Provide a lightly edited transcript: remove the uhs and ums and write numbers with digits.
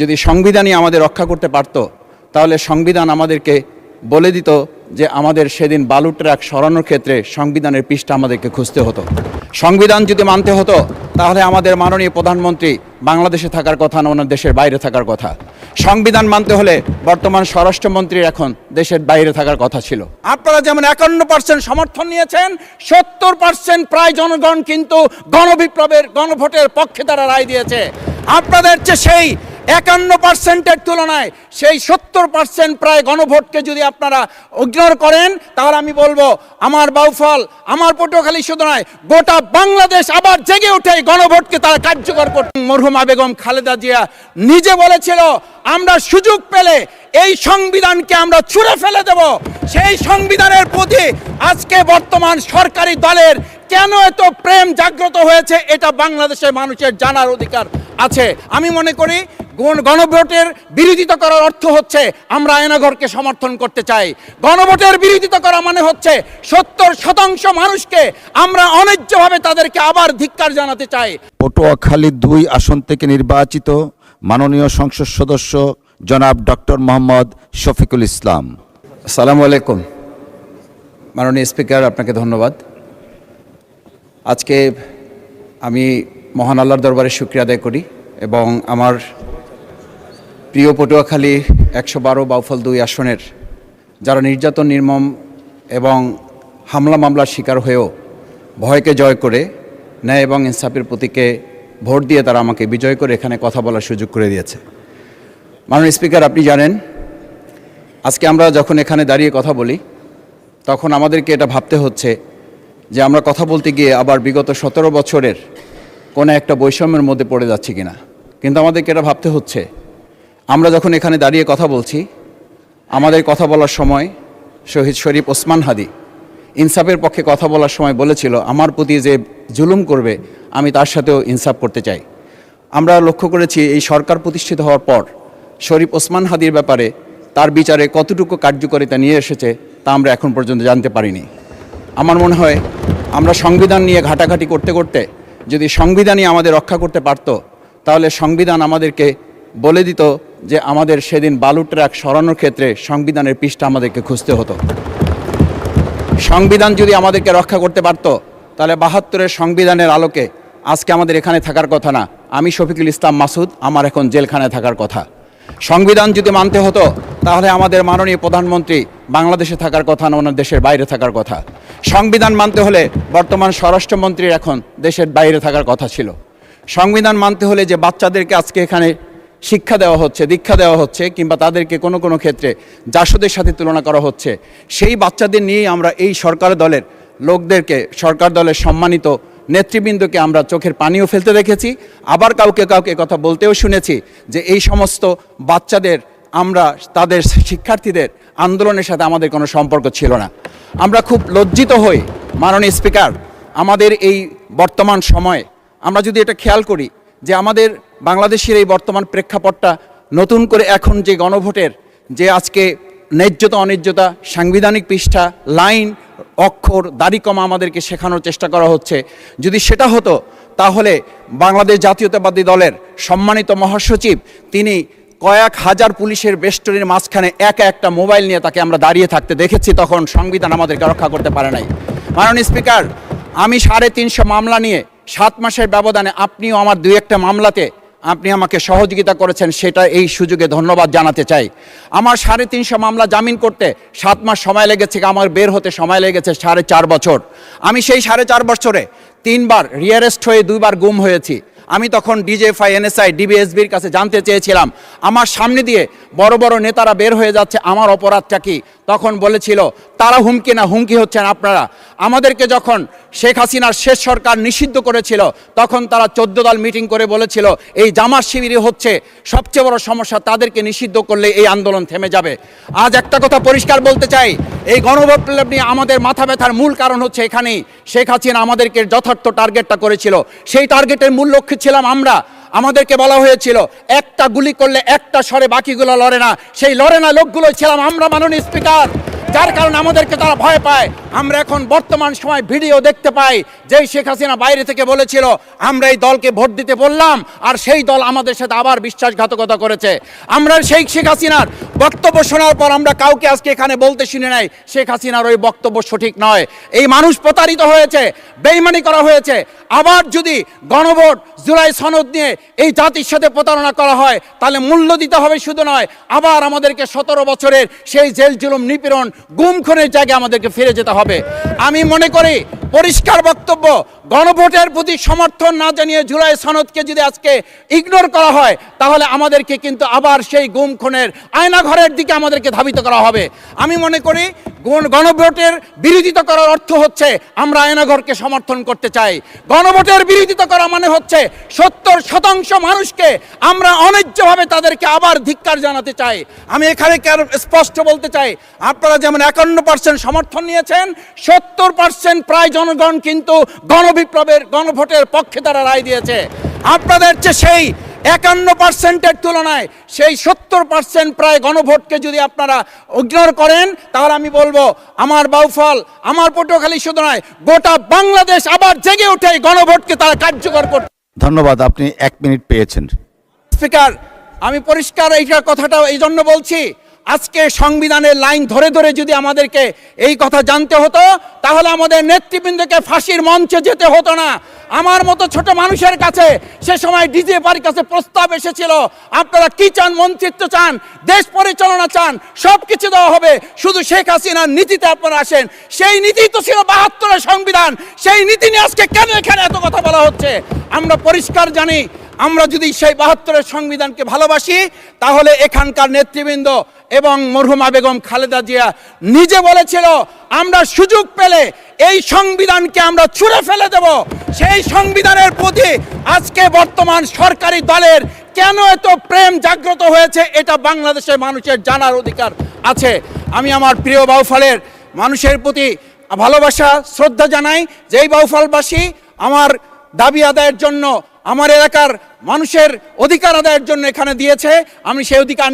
যদি সংবিধানই আমাদের রক্ষা করতে পারত, তাহলে সংবিধান আমাদেরকে বলে দিত যে আমাদের সেদিন বালু ট্রাক সরানোর ক্ষেত্রে সংবিধানের পৃষ্ঠা আমাদেরকে খুঁজতে হতো। সংবিধান যদি মানতে হতো, তাহলে আমাদের মাননীয় প্রধানমন্ত্রী বাংলাদেশে থাকার কথা না, ওনার দেশের বাইরে থাকার কথা। সংবিধান মানতে হলে বর্তমান স্বরাষ্ট্রমন্ত্রীর এখন দেশের বাইরে থাকার কথা ছিল। আপনারা যেমন 51% সমর্থন নিয়েছেন, 70% প্রায় জনগণ কিন্তু গণবিপ্লবের গণভোটের পক্ষে তারা রায় দিয়েছে। আপনাদের চেয়ে সেই 51%-এর তুলনায় সেই 70% প্রায় গণভোটকে যদি আপনারা ইগনোর করেন, তাহলে আমি বলবো আমার বাউফল, আমার পটুয়াখালী শুধু নয়, গোটা বাংলাদেশ আবার জেগে উঠে গণভোটকে তারা কার্যকর করতে। মরহুমা বেগম খালেদা জিয়া নিজে বলেছিল, আমরা সুযোগ পেলে এই সংবিধানকে আমরা ছুঁড়ে ফেলে দেব। সেই সংবিধানের প্রতি আজকে বর্তমান সরকারি দলের কেন এত প্রেম জাগ্রত হয়েছে, এটা বাংলাদেশের মানুষের জানার অধিকার আছে। আমি মনে করি গণভোটের বিরোধিতা করার অর্থ হচ্ছে আমরা আয়নাঘরকে সমর্থন করতে চাই। গণভোটের বিরোধিতা করা মানে হচ্ছে 70% মানুষকে আমরা অন্যায্যভাবে তাদেরকে আবার ধিক্কার জানাতে চাই। পটুয়াখালী 2 আসন থেকে নির্বাচিত মাননীয় সংসদ সদস্য জনাব ডক্টর মোহাম্মদ শফিকুল ইসলাম। আসসালামু আলাইকুম। মাননীয় স্পিকার, আপনাকে ধন্যবাদ। আজকে আমি মহান আল্লাহর দরবারে শুকরিয়া আদায় করি এবং আমার প্রিয় পটুয়াখালী 112 বাউফল 2 আসনের যারা নির্যাতন, নির্মম এবং হামলা মামলার শিকার হয়েও ভয়কে জয় করে ন্যায় এবং ইনসাফের প্রতীকে ভোট দিয়ে তারা আমাকে বিজয় করে এখানে কথা বলার সুযোগ করে দিয়েছে। মাননীয় স্পিকার, আপনি জানেন আজকে আমরা যখন এখানে দাঁড়িয়ে কথা বলি, তখন আমাদেরকে এটা ভাবতে হচ্ছে যে আমরা কথা বলতে গিয়ে আবার বিগত 17 বছরের কোনো একটা বৈষম্যের মধ্যে পড়ে যাচ্ছি কিনা। কিন্তু আমাদেরকে এটা ভাবতে হচ্ছে, আমরা যখন এখানে দাঁড়িয়ে কথা বলছি, আমাদের কথা বলার সময় শহীদ শরীফ ওসমান হাদি ইনসাফের পক্ষে কথা বলার সময় বলেছিল, আমার প্রতি যে জুলুম করবে আমি তার সাথেও ইনসাফ করতে চাই। আমরা লক্ষ্য করেছি এই সরকার প্রতিষ্ঠিত হওয়ার পর শরীফ ওসমান হাদির ব্যাপারে তার বিচারে কতটুকু কার্যকারিতা নিয়ে এসেছে তা আমরা এখন পর্যন্ত জানতে পারিনি। আমার মনে হয় আমরা সংবিধান নিয়ে ঘাটাঘাটি করতে করতে যদি সংবিধানই আমাদের রক্ষা করতে পারত, তাহলে সংবিধান আমাদেরকে বলে দিত যে আমাদের সেদিন বালু ট্রাক সরানোর ক্ষেত্রে সংবিধানের পৃষ্ঠা আমাদেরকে খুঁজতে হতো। সংবিধান যদি আমাদেরকে রক্ষা করতে পারত, তাহলে 72-এর সংবিধানের আলোকে আজকে আমাদের এখানে থাকার কথা না, আমি শফিকুল ইসলাম মাসুদ আমার এখন জেলখানায় থাকার কথা। সংবিধান যদি মানতে হতো, তাহলে আমাদের মাননীয় প্রধানমন্ত্রী বাংলাদেশে থাকার কথা না, ওনার দেশের বাইরে থাকার কথা। সংবিধান মানতে হলে বর্তমান স্বরাষ্ট্রমন্ত্রীর এখন দেশের বাইরে থাকার কথা ছিল। সংবিধান মানতে হলে যে বাচ্চাদেরকে আজকে এখানে শিক্ষা দেওয়া হচ্ছে, দীক্ষা দেওয়া হচ্ছে, কিংবা তাদেরকে কোনো কোনো ক্ষেত্রে জাসদের সাথে তুলনা করা হচ্ছে, সেই বাচ্চাদের নিয়েই আমরা এই সরকার দলের লোকদেরকে, সরকার দলের সম্মানিত নেতৃবৃন্দকে আমরা চোখের পানিও ফেলতে দেখেছি, আবার কাউকে কাউকে কথা বলতেও শুনেছি যে এই সমস্ত বাচ্চাদের, আমরা তাদের শিক্ষার্থীদের আন্দোলনের সাথে আমাদের কোনো সম্পর্ক ছিল না। আমরা খুব লজ্জিত হই মাননীয় স্পিকার, আমাদের এই বর্তমান সময়ে আমরা যদি এটা খেয়াল করি যে আমাদের বাংলাদেশের এই বর্তমান প্রেক্ষাপটটা নতুন করে এখন যে গণভোটের যে আজকে ন্যায্যতা অন্যায্যতা, সাংবিধানিক পৃষ্ঠা, লাইন, অক্ষর, দাড়িকমা আমাদেরকে শেখানোর চেষ্টা করা হচ্ছে, যদি সেটা হতো তাহলে বাংলাদেশ জাতীয়তাবাদী দলের সম্মানিত মহাসচিব তিনি কয়েক হাজার পুলিশের বেষ্টনীর মাঝখানে একা একটা মোবাইল নিয়ে তাকে আমরা দাঁড়িয়ে থাকতে দেখেছি, তখন সংবিধান আমাদেরকে রক্ষা করতে পারে নাই। মাননীয় স্পিকার, আমি 350 মামলা নিয়ে 7 মাসের ব্যবধানে, আপনিও আমার 2-1টা মামলাতে আপনি আমাকে সহযোগিতা করেছেন, সেটা এই সুযোগে ধন্যবাদ জানাতে চাই। আমার 350 মামলা জামিন করতে 7 মাস সময় লেগেছে, আমার বের হতে সময় লেগেছে 4.5 বছর। আমি সেই 4.5 বছরে 3 বার রিয়ারেস্ট হয়ে 2 বার গুম হয়েছি। আমি তখন ডিজিএফআই, এনএসআই, ডিবিএসবির কাছে জানতে চেয়েছিলাম, আমার সামনে দিয়ে বড় বড় নেতারা বের হয়ে যাচ্ছে, আমার অপরাধটা কি? তখন বলেছিল তারা হুমকি না, হুমকি হচ্ছেন আপনারা। আমাদেরকে যখন শেখ হাসিনার শেষ সরকার নিষিদ্ধ করেছিল, তখন তারা 14 দল মিটিং করে বলেছিল এই জামাত শিবিরই হচ্ছে সবচেয়ে বড় সমস্যা, তাদেরকে নিষিদ্ধ করলে এই আন্দোলন থেমে যাবে। আজ একটা কথা পরিষ্কার বলতে চাই, এই গণবিপ্লব নিয়ে আমাদের মাথা ব্যথার মূল কারণ হচ্ছে এখানেই শেখ হাসিনা আমাদেরকে যথার্থ টার্গেটটা করেছিল। সেই টার্গেটের মূল লক্ষ্য ছিলাম আমরা। আমাদেরকে বলা হয়েছিল একটা গুলি করলে একটা সরে বাকিগুলো লড়ে না, সেই লড়ে না লোকগুলো ছিলাম আমরা। মাননীয় স্পিকার, যার কারণে আমাদেরকে তারা ভয় পায়। আমরা এখন বর্তমান সময় ভিডিও দেখতে পাই যেই শেখ হাসিনা বাইরে থেকে বলেছিল আমরা এই দলকে ভোট দিতে বললাম আর সেই দল আমাদের সাথে আবার বিশ্বাসঘাতকতা করেছে। আমরা সেই শেখ হাসিনার বক্তব্য শোনার পর আমরা কাউকে আজকে এখানে বলতে শুনে নাই শেখ হাসিনার ওই বক্তব্য সঠিক নয়। এই মানুষ প্রতারিত হয়েছে, বেইমানি করা হয়েছে। আবার যদি গণভোট জুলাই সনদ নিয়ে এই জাতির সাথে প্রতারণা করা হয় তাহলে মূল্য দিতে হবে শুধু নয়, আবার আমাদেরকে 17 বছরের সেই জেল জুলুম নিপীড়ন গুম খুনের জায়গায় আমাদেরকে ফিরে যেতে হবে। আমি মনে করি পরিষ্কার বক্তব্য, গণভোটের প্রতি সমর্থন না জানিয়ে জুলাই সনদকে যদি আজকে ইগনোর করা হয় তাহলে আমাদেরকে কিন্তু আবার সেই গুম খুনের আয়নাঘরের দিকে আমাদেরকে ধাবিত করা হবে। আমি মনে করি গণভোটের বিরোধিতা করার অর্থ হচ্ছে আমরা আয়নাঘরকে সমর্থন করতে চাই। গণভোটের বিরোধিতা করা মানে হচ্ছে 70% মানুষকে আমরা অন্যায্যভাবে তাদেরকে আবার ধিক্কার জানাতে চাই। আমি এখানে স্পষ্ট বলতে চাই, আপনারা যেমন 51% সমর্থন নিয়েছেন, 70% প্রায় জনগণ কিন্তু গণবিপ্লবের গণভোটের পক্ষে তারা রায় দিয়েছে। আপনাদের চেয়ে সেই 51%-এর তুলনায় সেই 70% প্রায় গণভোটকে যদি আপনারা ইগনোর করেন তাহলে আমি বলবো আমার বাউফল, আমার পটুয়াখালী শুধু নয় গোটা বাংলাদেশ আবার জেগে উঠে এই গণভোটকে তারা কার্যকর করতে। ধন্যবাদ, আপনি 1 মিনিট পেয়েছেন। স্পিকার, আমি পরিষ্কার এইটা কথাটা এই জন্য বলছি, আজকে সংবিধানের লাইন ধরে ধরে যদি আমাদেরকে এই কথা জানতে হতো তাহলে আমাদের নেতৃবৃন্দকে ফাঁসির মঞ্চে যেতে হতো না। আমার মতো ছোট মানুষের কাছে সে সময় ডিজিএফআর কাছে প্রস্তাব এসেছিল, আপনারা কি চান, মন্ত্রিত্ব চান, দেশ পরিচালনা চান, সব কিছু দেওয়া হবে, শুধু শেখ হাসিনার নীতিতে আপনারা আসেন। সেই নীতি তো ছিল 72-এর সংবিধান, সেই নীতি নিয়ে আজকে কেন এখানে এত কথা বলা হচ্ছে? আমরা পরিষ্কার জানি, আমরা যদি সেই 72-এর সংবিধানকে ভালোবাসি তাহলে এখানকার নেতৃবৃন্দ এবং মরহুমা বেগম খালেদা জিয়া নিজে বলেছিল আমরা সুযোগ পেলে এই সংবিধানকে আমরা ছুঁড়ে ফেলে দেব। সেই সংবিধানের প্রতি আজকে বর্তমান সরকারি দলের কেন এত প্রেম জাগ্রত হয়েছে এটা বাংলাদেশের মানুষের জানার অধিকার আছে। আমি আমার প্রিয় বাউফলের মানুষের প্রতি ভালোবাসা শ্রদ্ধা জানাই। যেই বাউফলবাসী আমার দাবি আদায়ের জন্য, আমার এলাকার মানুষের অধিকার আদায়ের জন্য এখানে দিয়েছে, আমি সেই অধিকার